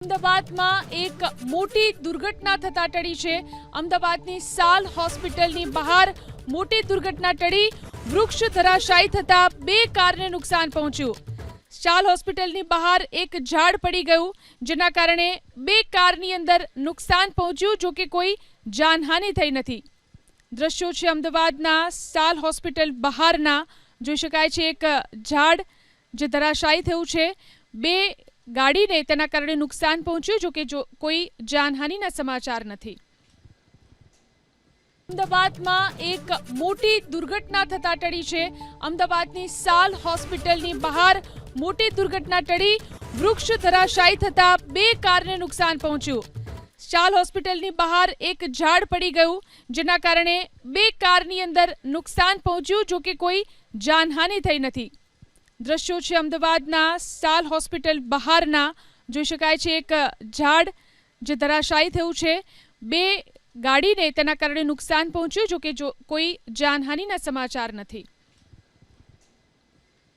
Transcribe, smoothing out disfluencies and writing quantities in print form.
અમદાવાદમાં એક મોટી દુર્ઘટના થતા ટળી છે। અમદાવાદની સાલ હોસ્પિટલની બહાર મોટી દુર્ઘટના ટળી। વૃક્ષ ધરાશાયી થતા બે કારને નુકસાન પહોંચ્યું। સાલ હોસ્પિટલની બહાર એક ઝાડ પડી ગયું, જેના કારણે બે કારની અંદર નુકસાન પહોંચ્યું, જો કે કોઈ જાનહાનિ થઈ નથી। દ્રશ્યો છે અમદાવાદના સાલ હોસ્પિટલ બહારના। જોઈ શકાય છે એક ઝાડ જે ધરાશાયી થયું છે। બે ગાડીને તેના કારણે નુકસાન પહોંચ્યું, જો કે કોઈ જાનહાનિના સમાચાર નથી। અમદાવાદમાં એક મોટી દુર્ઘટના થતા ટળી છે। અમદાવાદની સાલ હોસ્પિટલની બહાર મોટી દુર્ઘટના ટળી। વૃક્ષ ધરાશાયી થતા બે કારને નુકસાન પહોંચ્યું। સાલ હોસ્પિટલની બહાર એક ઝાડ પડી ગયું, જેના કારણે બે કારની અંદર નુકસાન પહોંચ્યું, જો કે કોઈ જાનહાનિ થઈ નથી। દ્રશ્યો છે અમદાવાદના સાલ હોસ્પિટલ બહારના। જોઈ શકાય છે એક ઝાડ જે ધરાશાયી થયું છે। બે ગાડીને તેના કારણે નુકસાન પહોંચ્યું, જો કે કોઈ જાનહાનિના સમાચાર નથી।